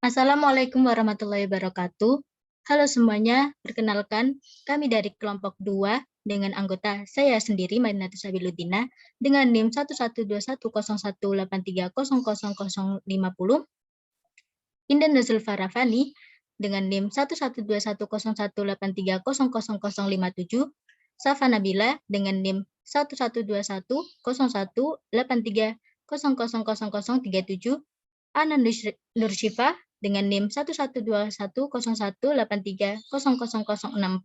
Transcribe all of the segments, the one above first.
Assalamualaikum warahmatullahi wabarakatuh. Halo semuanya, perkenalkan kami dari kelompok 2 dengan anggota saya sendiri Madinatus Sabiludina dengan NIM 11210183000050, Indah Nuzul Farafani dengan NIM 11210183000057, Safa Nabila dengan NIM 11210183000037, Ana Nursyifa dengan NIM 11210183000064,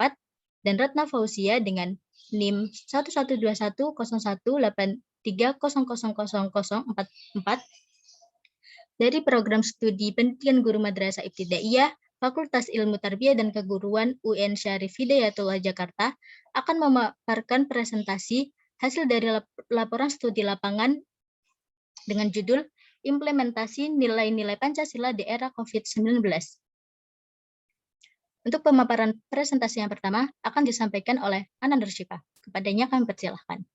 dan Ratna Fauzia dengan NIM 11210183000044 dari program studi pendidikan guru madrasah ibtidaiyah Fakultas Ilmu Tarbiyah dan Keguruan UN Syarif Hidayatullah Jakarta akan memaparkan presentasi hasil dari laporan studi lapangan dengan judul Implementasi Nilai-Nilai Pancasila di Era COVID-19. Untuk pemaparan presentasi yang pertama akan disampaikan oleh Ana Nursyifa. Kepadanya kami persilahkan.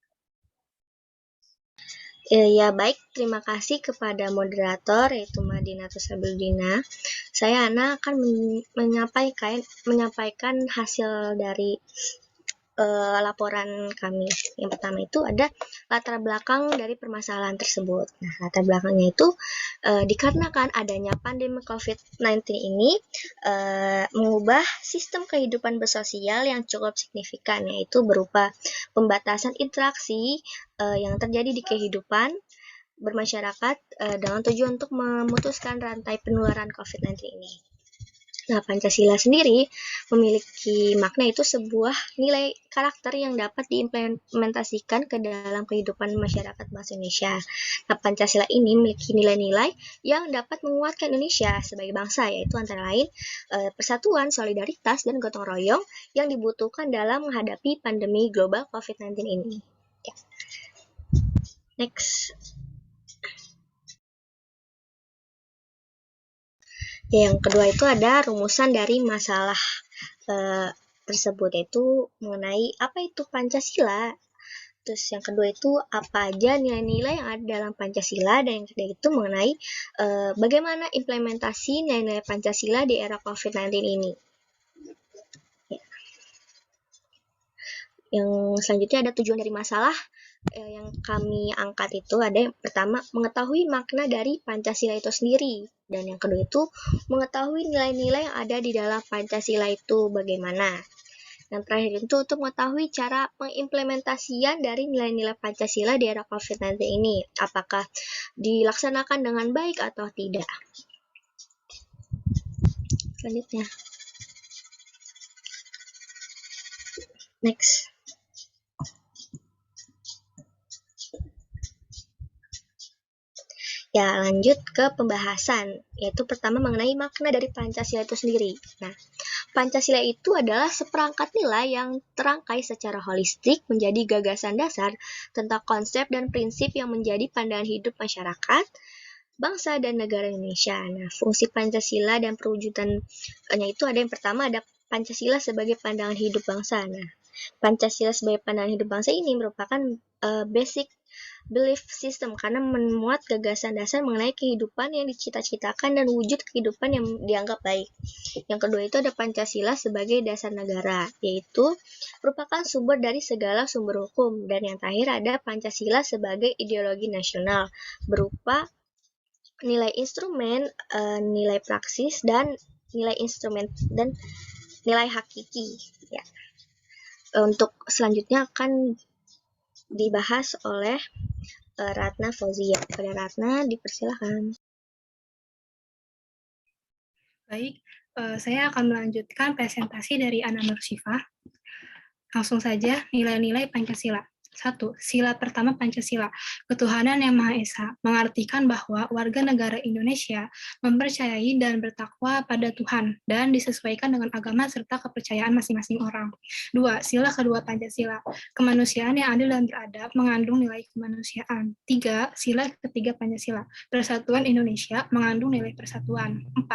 Ya baik, terima kasih kepada moderator yaitu Madinatus Sabiludina. Saya Ana akan menyampaikan hasil dari laporan kami. Yang pertama itu ada latar belakang dari permasalahan tersebut. Nah, latar belakangnya itu dikarenakan adanya pandemi COVID-19 ini mengubah sistem kehidupan bersosial yang cukup signifikan, yaitu berupa pembatasan interaksi yang terjadi di kehidupan bermasyarakat dengan tujuan untuk memutuskan rantai penularan COVID-19 ini. Nah, Pancasila sendiri memiliki makna itu sebuah nilai karakter yang dapat diimplementasikan ke dalam kehidupan masyarakat bangsa Indonesia. Nah, Pancasila ini memiliki nilai-nilai yang dapat menguatkan Indonesia sebagai bangsa, yaitu antara lain persatuan, solidaritas, dan gotong royong yang dibutuhkan dalam menghadapi pandemi global COVID-19 ini. Ya. Next. Yang kedua itu ada rumusan dari masalah tersebut, yaitu mengenai apa itu Pancasila. Terus yang kedua itu apa aja nilai-nilai yang ada dalam Pancasila, dan yang ketiga itu mengenai bagaimana implementasi nilai-nilai Pancasila di era COVID-19 ini. Ya. Yang selanjutnya ada tujuan dari masalah yang kami angkat itu ada yang pertama mengetahui makna dari Pancasila itu sendiri, dan yang kedua itu mengetahui nilai-nilai yang ada di dalam Pancasila itu bagaimana. Yang terakhir itu untuk mengetahui cara pengimplementasian dari nilai-nilai Pancasila di era COVID-19 ini, apakah dilaksanakan dengan baik atau tidak. Selanjutnya. Next. Ya, lanjut ke pembahasan, yaitu pertama mengenai makna dari Pancasila itu sendiri. Nah, Pancasila itu adalah seperangkat nilai yang terangkai secara holistik menjadi gagasan dasar tentang konsep dan prinsip yang menjadi pandangan hidup masyarakat, bangsa, dan negara Indonesia. Nah, fungsi Pancasila dan perwujudannya itu ada yang pertama ada Pancasila sebagai pandangan hidup bangsa. Nah, Pancasila sebagai pandangan hidup bangsa ini merupakan basic belief system karena memuat gagasan dasar mengenai kehidupan yang dicita-citakan dan wujud kehidupan yang dianggap baik. Yang kedua itu ada Pancasila sebagai dasar negara, yaitu merupakan sumber dari segala sumber hukum. Dan yang terakhir ada Pancasila sebagai ideologi nasional, berupa nilai instrumen, nilai praksis, dan nilai instrumen dan nilai hakiki. Ya. Untuk selanjutnya akan dibahas oleh Ratna Fauzia. Pada Ratna, dipersilakan. Baik, saya akan melanjutkan presentasi dari Ana Nursyifa. Langsung saja, nilai-nilai Pancasila. 1. Sila pertama Pancasila. Ketuhanan yang Maha Esa mengartikan bahwa warga negara Indonesia mempercayai dan bertakwa pada Tuhan dan disesuaikan dengan agama serta kepercayaan masing-masing orang. 2. Sila kedua Pancasila. Kemanusiaan yang adil dan beradab mengandung nilai kemanusiaan. 3. Sila ketiga Pancasila. Persatuan Indonesia mengandung nilai persatuan. 4.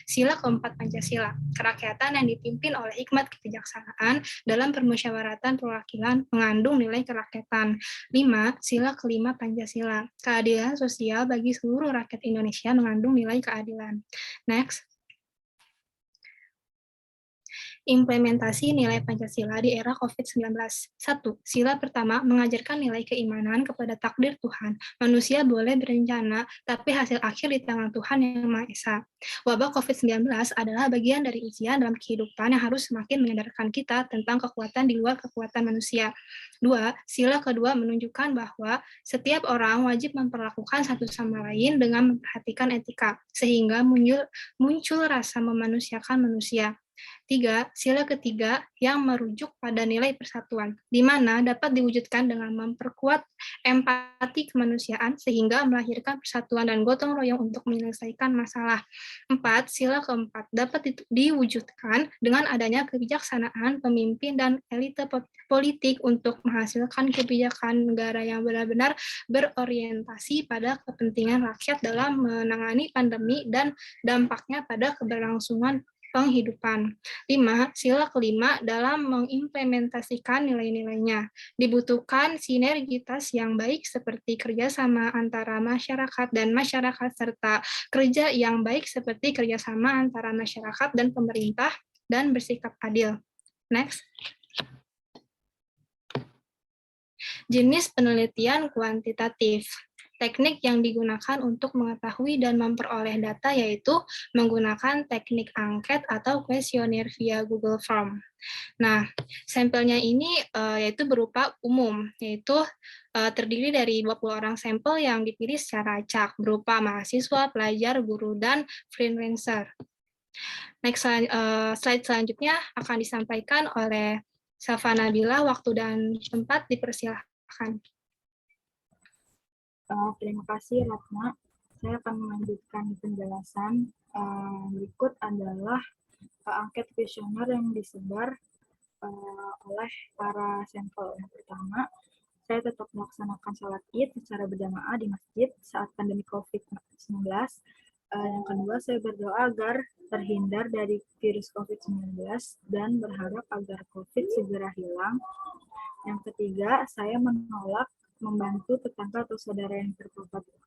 Sila keempat Pancasila. Kerakyatan yang dipimpin oleh hikmat kebijaksanaan dalam permusyawaratan perwakilan mengandung nilai kerakyatan kerakyatan. 5. Sila kelima Pancasila. Keadilan sosial bagi seluruh rakyat Indonesia mengandung nilai keadilan. Next. Implementasi nilai Pancasila di era COVID-19. 1. Sila pertama mengajarkan nilai keimanan kepada takdir Tuhan. Manusia boleh berencana, tapi hasil akhir di tangan Tuhan Yang Maha Esa. Wabah COVID-19 adalah bagian dari ujian dalam kehidupan yang harus semakin menyadarkan kita tentang kekuatan di luar kekuatan manusia. 2. Sila kedua menunjukkan bahwa setiap orang wajib memperlakukan satu sama lain dengan memperhatikan etika, sehingga muncul rasa memanusiakan manusia. 3. Sila ketiga yang merujuk pada nilai persatuan, di mana dapat diwujudkan dengan memperkuat empati kemanusiaan sehingga melahirkan persatuan dan gotong royong untuk menyelesaikan masalah. 4. Sila keempat dapat diwujudkan dengan adanya kebijaksanaan pemimpin dan elite politik untuk menghasilkan kebijakan negara yang benar-benar berorientasi pada kepentingan rakyat dalam menangani pandemi dan dampaknya pada keberlangsungan penghidupan. 5. Sila kelima dalam mengimplementasikan nilai-nilainya. Dibutuhkan sinergitas yang baik seperti kerjasama antara masyarakat dan masyarakat serta kerja yang baik seperti kerjasama antara masyarakat dan pemerintah dan bersikap adil. Next. Jenis penelitian kuantitatif. Teknik yang digunakan untuk mengetahui dan memperoleh data yaitu menggunakan teknik angket atau kuesioner via Google Form. Nah, sampelnya ini yaitu berupa umum, yaitu terdiri dari 20 orang sampel yang dipilih secara acak, berupa mahasiswa, pelajar, guru, dan freelancer. Next, slide selanjutnya akan disampaikan oleh Safa Nabila. Waktu dan tempat dipersilahkan. Terima kasih Ratna. Saya akan melanjutkan penjelasan. Berikut adalah angket kuesioner yang disebar oleh para sampel. Yang pertama, saya tetap melaksanakan sholat Id secara berjamaah di masjid saat pandemi COVID-19. Yang kedua, saya berdoa agar terhindar dari virus COVID-19 dan berharap agar COVID segera hilang. Yang ketiga, saya menolak membantu tetangga atau saudara yang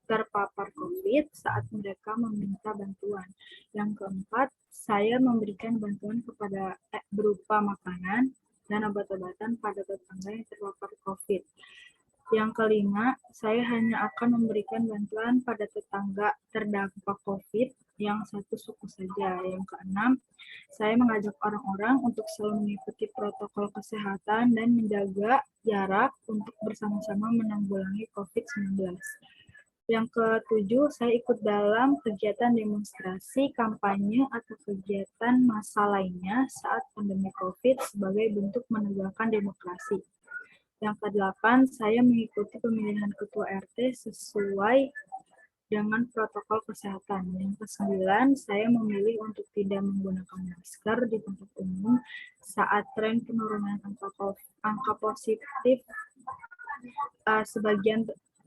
terpapar COVID saat mereka meminta bantuan. Yang keempat, saya memberikan bantuan kepada berupa makanan dan obat-obatan pada tetangga yang terpapar COVID. Yang kelima, saya hanya akan memberikan bantuan pada tetangga terdampak COVID yang satu suku saja. Yang keenam, saya mengajak orang-orang untuk selalu mengikuti protokol kesehatan dan menjaga jarak untuk bersama-sama menanggulangi COVID-19. Yang ketujuh, saya ikut dalam kegiatan demonstrasi, kampanye, atau kegiatan massa lainnya saat pandemi COVID sebagai bentuk menegakkan demokrasi. Yang kedelapan, saya mengikuti pemilihan ketua RT sesuai dengan protokol kesehatan. Yang kesembilan, saya memilih untuk tidak menggunakan masker di tempat umum saat tren penurunan angka positif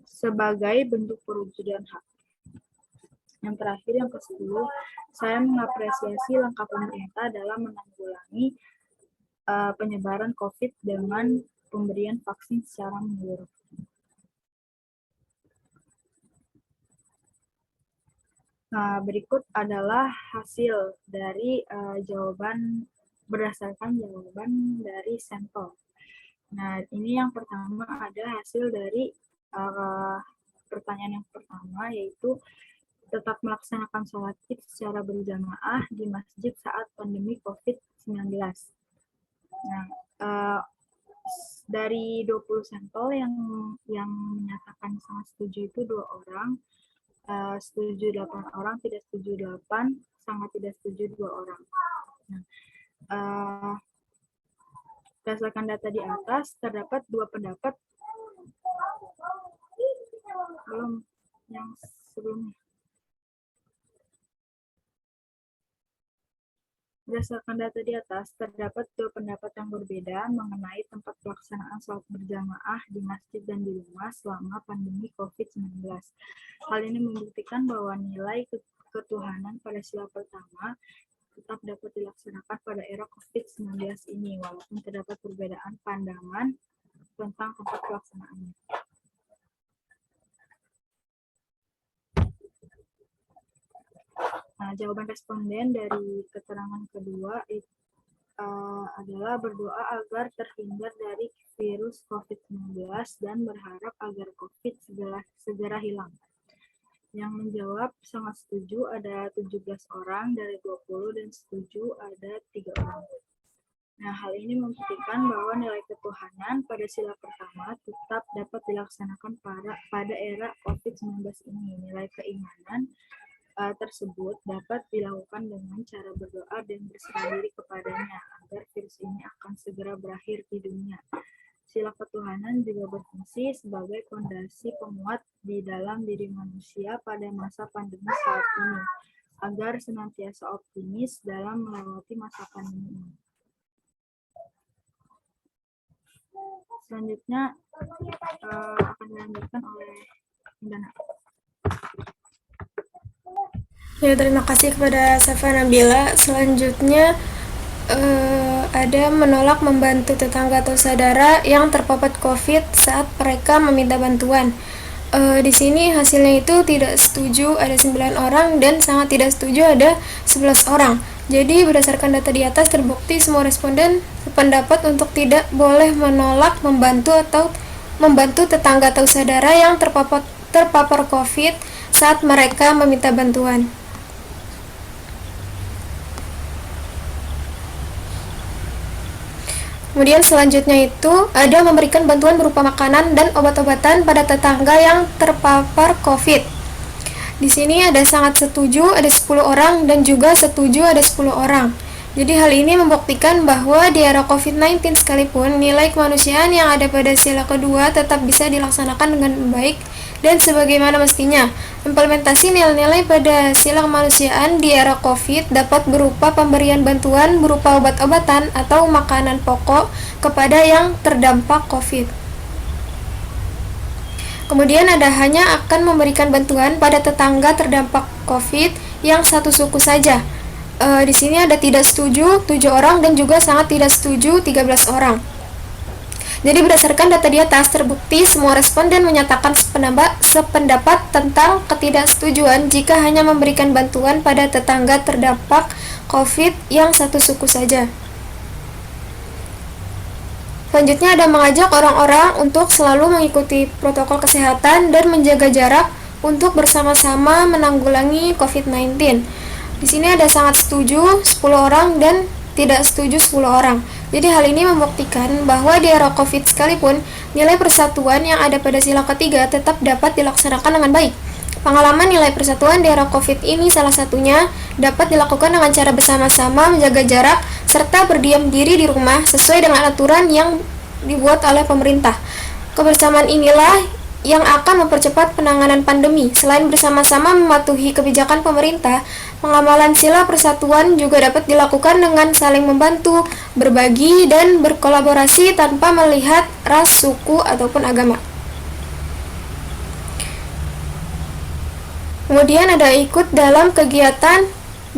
sebagai bentuk perwujudan hak. Yang terakhir, yang ke-10, saya mengapresiasi langkah pemerintah dalam menanggulangi penyebaran COVID dengan pemberian vaksin secara menyeluruh. Nah, berikut adalah hasil dari berdasarkan jawaban dari sampel. Nah, ini yang pertama ada hasil dari pertanyaan yang pertama, yaitu tetap melaksanakan sholat Id secara berjamaah di masjid saat pandemi COVID-19. Nah, dari 20 sampel yang menyatakan sangat setuju itu 2 orang, setuju 8 orang, tidak setuju 8, sangat tidak setuju 2 orang. Nah, berdasarkan data di atas, terdapat 2 pendapat. Belum yang sebelumnya. Berdasarkan data di atas, terdapat 2 pendapat yang berbeda mengenai tempat pelaksanaan sholat berjamaah di masjid dan di rumah selama pandemi COVID-19. Hal ini membuktikan bahwa nilai ketuhanan pada sila pertama tetap dapat dilaksanakan pada era COVID-19 ini, walaupun terdapat perbedaan pandangan tentang tempat pelaksanaannya. Nah, jawaban responden dari keterangan kedua adalah berdoa agar terhindar dari virus COVID-19 dan berharap agar COVID segera hilang. Yang menjawab sangat setuju ada 17 orang dari 20 dan setuju ada 3 orang. Nah, hal ini membuktikan bahwa nilai ketuhanan pada sila pertama tetap dapat dilaksanakan pada era COVID-19 ini. Nilai keimanan tersebut dapat dilakukan dengan cara berdoa dan berserah diri kepadanya agar virus ini akan segera berakhir di dunia. Sila ketuhanan juga berfungsi sebagai fondasi penguat di dalam diri manusia pada masa pandemi saat ini, agar senantiasa optimis dalam melewati masa pandemi ini. Selanjutnya akan dilanjutkan oleh Indana. Ya, terima kasih kepada Safa Nabila. Selanjutnya ada menolak membantu tetangga atau saudara yang terpapar COVID saat mereka meminta bantuan. Di sini hasilnya itu tidak setuju ada 9 orang dan sangat tidak setuju ada 11 orang. Jadi berdasarkan data di atas terbukti semua responden sependapat untuk tidak boleh menolak membantu tetangga atau saudara yang terpapar COVID saat mereka meminta bantuan. Kemudian selanjutnya itu ada memberikan bantuan berupa makanan dan obat-obatan pada tetangga yang terpapar COVID. Di sini ada sangat setuju ada 10 orang dan juga setuju ada 10 orang. Jadi hal ini membuktikan bahwa di era COVID-19 sekalipun nilai kemanusiaan yang ada pada sila kedua tetap bisa dilaksanakan dengan baik dan sebagaimana mestinya. Implementasi nilai-nilai pada sila kemanusiaan di era COVID dapat berupa pemberian bantuan berupa obat-obatan atau makanan pokok kepada yang terdampak COVID. Kemudian ada hanya akan memberikan bantuan pada tetangga terdampak COVID yang satu suku saja. Di sini ada tidak setuju 7 orang dan juga sangat tidak setuju 13 orang. Jadi berdasarkan data di atas terbukti semua responden menyatakan sependapat tentang ketidaksetujuan jika hanya memberikan bantuan pada tetangga terdampak COVID yang satu suku saja. Selanjutnya ada mengajak orang-orang untuk selalu mengikuti protokol kesehatan dan menjaga jarak untuk bersama-sama menanggulangi COVID-19. Di sini ada sangat setuju 10 orang dan tidak setuju 10 orang. Jadi hal ini membuktikan bahwa di era COVID sekalipun nilai persatuan yang ada pada sila ketiga tetap dapat dilaksanakan dengan baik. Pengalaman nilai persatuan di era COVID ini salah satunya dapat dilakukan dengan cara bersama-sama menjaga jarak serta berdiam diri di rumah sesuai dengan aturan yang dibuat oleh pemerintah. Kebersamaan inilah yang akan mempercepat penanganan pandemi. Selain bersama-sama mematuhi kebijakan pemerintah, pengamalan sila persatuan juga dapat dilakukan dengan saling membantu, berbagi, dan berkolaborasi tanpa melihat ras, suku, ataupun agama. Kemudian ada ikut dalam kegiatan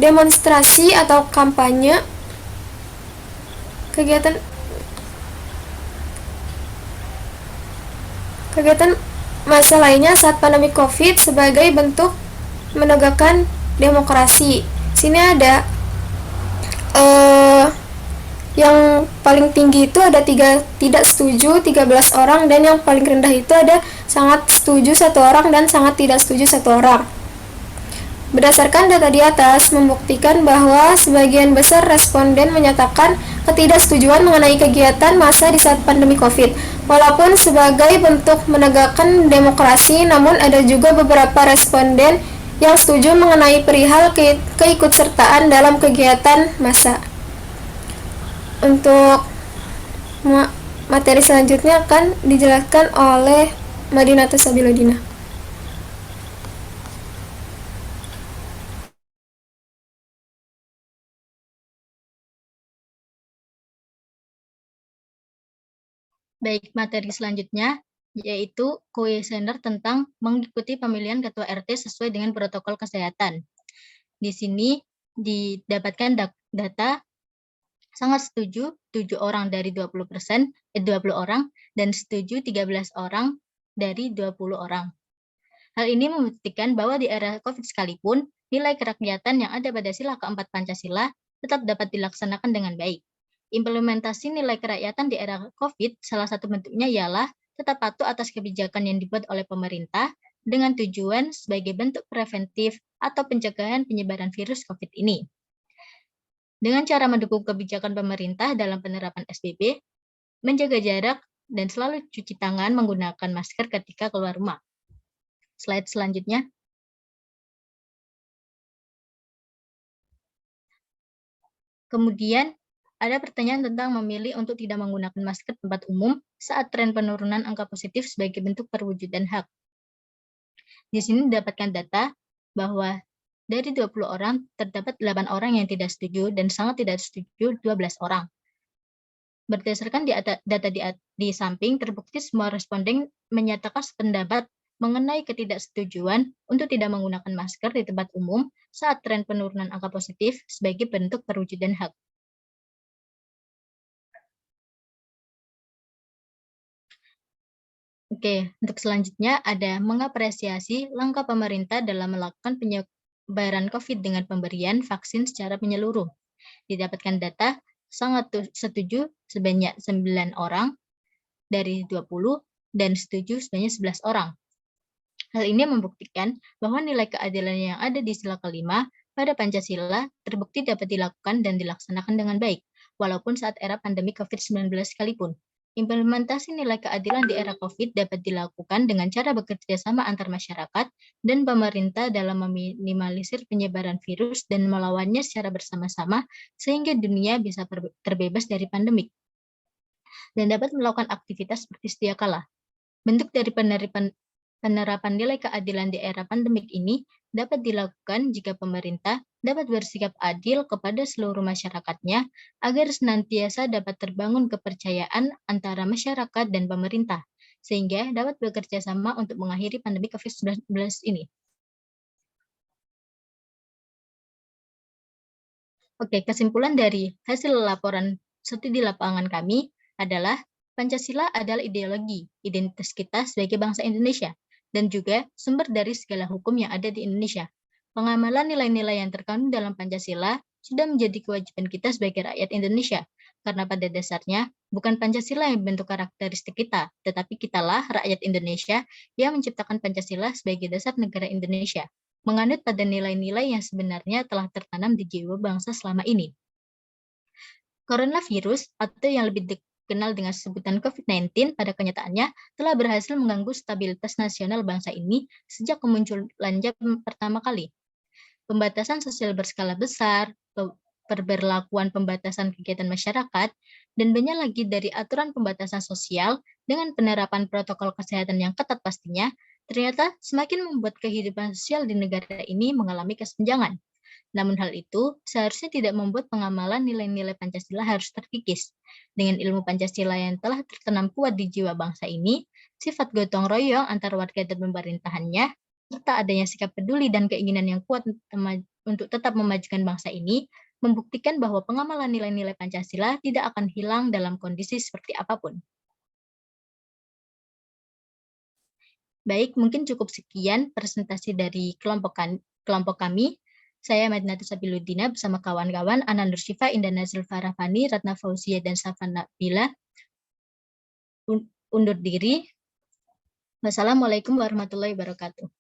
demonstrasi atau kampanye. Kegiatan masa lainnya saat pandemi COVID sebagai bentuk menegakkan demokrasi. Sini ada yang paling tinggi itu ada tidak setuju 13 orang dan yang paling rendah itu ada sangat setuju 1 orang dan sangat tidak setuju 1 orang. Berdasarkan data di atas membuktikan bahwa sebagian besar responden menyatakan ketidaksetujuan mengenai kegiatan massa di saat pandemi COVID. Walaupun sebagai bentuk menegakkan demokrasi, namun ada juga beberapa responden yang setuju mengenai perihal keikutsertaan dalam kegiatan massa. Untuk materi selanjutnya akan dijelaskan oleh Madinata Sabiludina. Baik, materi selanjutnya yaitu kuesioner tentang mengikuti pemilihan ketua RT sesuai dengan protokol kesehatan. Di sini didapatkan data Sangat setuju 7 orang dari 20%, 20 orang, dan setuju 13 orang dari 20 orang. Hal ini membuktikan bahwa di era COVID sekalipun, nilai kerakyatan yang ada pada sila keempat Pancasila tetap dapat dilaksanakan dengan baik. Implementasi nilai kerakyatan di era COVID, salah satu bentuknya ialah tetap patuh atas kebijakan yang dibuat oleh pemerintah dengan tujuan sebagai bentuk preventif atau pencegahan penyebaran virus COVID ini. Dengan cara mendukung kebijakan pemerintah dalam penerapan SBB, menjaga jarak, dan selalu cuci tangan menggunakan masker ketika keluar rumah. Slide selanjutnya. Kemudian, ada pertanyaan tentang memilih untuk tidak menggunakan masker tempat umum saat tren penurunan angka positif sebagai bentuk perwujudan hak. Di sini didapatkan data bahwa dari 20 orang, terdapat 8 orang yang tidak setuju dan sangat tidak setuju 12 orang. Berdasarkan data di samping, terbukti semua responden menyatakan pendapat mengenai ketidaksetujuan untuk tidak menggunakan masker di tempat umum saat tren penurunan angka positif sebagai bentuk perwujudan hak. Oke, untuk selanjutnya ada mengapresiasi langkah pemerintah dalam melakukan penyebaran COVID dengan pemberian vaksin secara menyeluruh. Didapatkan data sangat setuju sebanyak 9 orang dari 20 dan setuju sebanyak 11 orang. Hal ini membuktikan bahwa nilai keadilan yang ada di sila kelima pada Pancasila terbukti dapat dilakukan dan dilaksanakan dengan baik, walaupun saat era pandemi COVID-19 sekalipun. Implementasi nilai keadilan di era COVID dapat dilakukan dengan cara bekerja sama antar masyarakat dan pemerintah dalam meminimalisir penyebaran virus dan melawannya secara bersama-sama sehingga dunia bisa terbebas dari pandemik dan dapat melakukan aktivitas seperti sedia kala. Bentuk dari penerapan nilai keadilan di era pandemik ini dapat dilakukan jika pemerintah dapat bersikap adil kepada seluruh masyarakatnya agar senantiasa dapat terbangun kepercayaan antara masyarakat dan pemerintah, sehingga dapat bekerja sama untuk mengakhiri pandemi COVID-19 ini. Oke, kesimpulan dari hasil laporan studi lapangan kami adalah Pancasila adalah ideologi, identitas kita sebagai bangsa Indonesia, dan juga sumber dari segala hukum yang ada di Indonesia. Pengamalan nilai-nilai yang terkandung dalam Pancasila sudah menjadi kewajiban kita sebagai rakyat Indonesia, karena pada dasarnya bukan Pancasila yang membentuk karakteristik kita, tetapi kitalah rakyat Indonesia yang menciptakan Pancasila sebagai dasar negara Indonesia, menganut pada nilai-nilai yang sebenarnya telah tertanam di jiwa bangsa selama ini. Coronavirus, atau yang lebih dikenal dengan sebutan COVID-19 pada kenyataannya telah berhasil mengganggu stabilitas nasional bangsa ini sejak kemunculannya pertama kali. Pembatasan sosial berskala besar, pemberlakuan pembatasan kegiatan masyarakat, dan banyak lagi dari aturan pembatasan sosial dengan penerapan protokol kesehatan yang ketat pastinya, ternyata semakin membuat kehidupan sosial di negara ini mengalami kesenjangan. Namun hal itu seharusnya tidak membuat pengamalan nilai-nilai Pancasila harus terkikis. Dengan ilmu Pancasila yang telah tertanam kuat di jiwa bangsa ini, sifat gotong royong antar warga dan pemerintahannya, serta adanya sikap peduli dan keinginan yang kuat untuk tetap memajukan bangsa ini, membuktikan bahwa pengamalan nilai-nilai Pancasila tidak akan hilang dalam kondisi seperti apapun. Baik, mungkin cukup sekian presentasi dari kelompok kami. Saya Madinatu Sabiludina bersama kawan-kawan Ana Nursyifa, Indah Nazil Farafani, Ratna Fauzia, dan Safan Nabila undur diri. Wassalamualaikum warahmatullahi wabarakatuh.